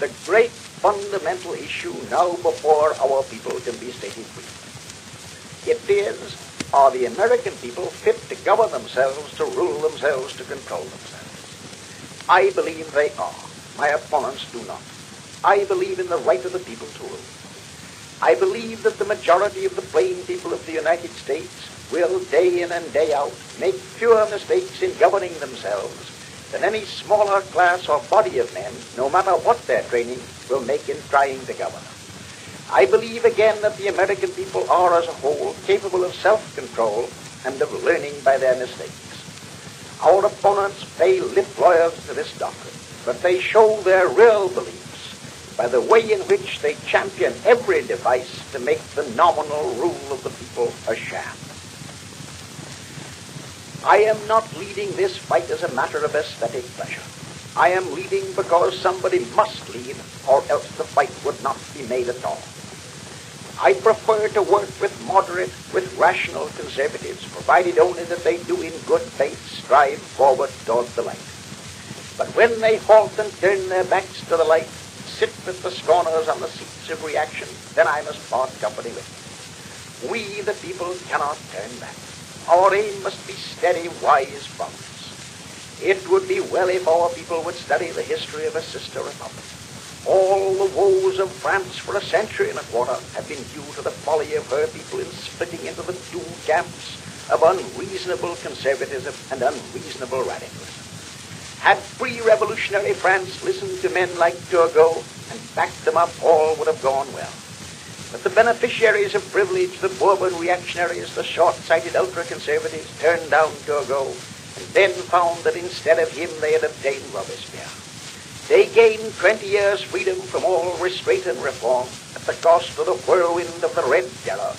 the great fundamental issue now before our people can be stated briefly. It is, are the American people fit to govern themselves, to rule themselves, to control themselves? I believe they are. My opponents do not. I believe in the right of the people to rule. I believe that the majority of the plain people of the United States will, day in and day out, make fewer mistakes in governing themselves than any smaller class or body of men, no matter what their training, will make in trying to govern. I believe again that the American people are, as a whole, capable of self-control and of learning by their mistakes. Our opponents pay lip loyalty to this doctrine, but they show their real beliefs by the way in which they champion every device to make the nominal rule of the people a sham. I am not leading this fight as a matter of aesthetic pleasure. I am leading because somebody must lead, or else the fight would not be made at all. I prefer to work with moderate, with rational conservatives, provided only that they do in good faith strive forward toward the light. But when they halt and turn their backs to the light, sit with the scorners on the seats of reaction, then I must part company with them. We, the people, cannot turn back. Our aim must be steady, wise progress. It would be well if our people would study the history of a sister republic. All the woes of France for a century and a quarter have been due to the folly of her people in splitting into the two camps of unreasonable conservatism and unreasonable radicalism. Had pre-revolutionary France listened to men like Turgot and backed them up, all would have gone well. But the beneficiaries of privilege, the Bourbon reactionaries, the short-sighted ultra-conservatives, turned down Turgot and then found that instead of him they had obtained Robespierre. They gained 20 years' freedom from all restraint and reform at the cost of the whirlwind of the Red Terror,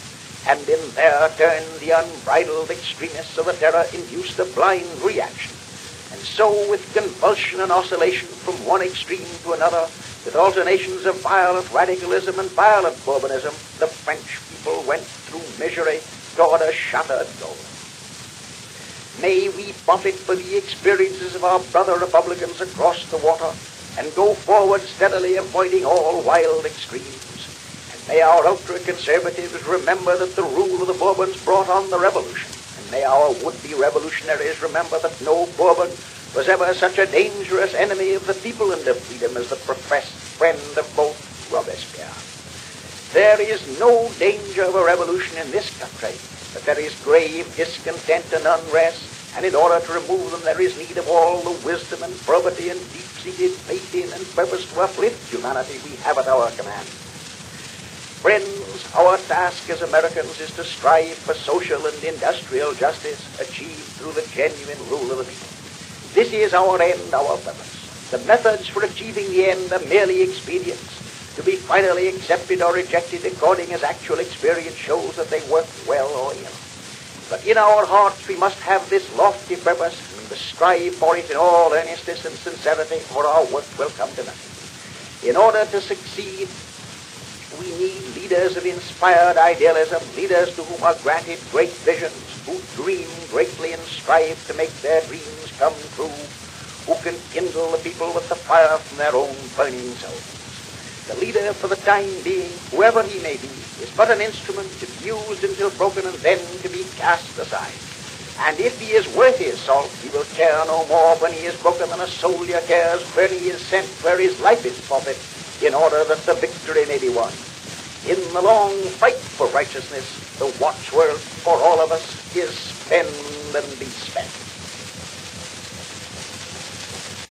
and in their turn the unbridled extremists of the terror induced a blind reaction. And so, with convulsion and oscillation from one extreme to another, with alternations of violent radicalism and violent Bourbonism, the French people went through misery toward a shattered goal. May we profit by the experiences of our brother republicans across the water and go forward steadily, avoiding all wild extremes. And may our ultra-conservatives remember that the rule of the Bourbons brought on the revolution. And may our would-be revolutionaries remember that no Bourbon was ever such a dangerous enemy of the people and of freedom as the professed friend of both Robespierre. There is no danger of a revolution in this country, but there is grave discontent and unrest, and in order to remove them there is need of all the wisdom and probity and deep-seated faith in and purpose to uplift humanity we have at our command. Friends, our task as Americans is to strive for social and industrial justice achieved through the genuine rule of the people. This is our end, our purpose. The methods for achieving the end are merely expedients, to be finally accepted or rejected according as actual experience shows that they work well or ill. But in our hearts we must have this lofty purpose, and we must strive for it in all earnestness and sincerity, or our work will come to nothing. In order to succeed, we need leaders of inspired idealism, leaders to whom are granted great visions, who dream greatly and strive to make their dreams come true, who can kindle the people with the fire from their own burning souls. The leader, for the time being, whoever he may be, is but an instrument to be used until broken and then to be cast aside. And if he is worth his salt, he will care no more when he is broken than a soldier cares where he is sent, where his life is forfeit, in order that the victory may be won. In the long fight for righteousness, the watchword for all of us is spend and be spent.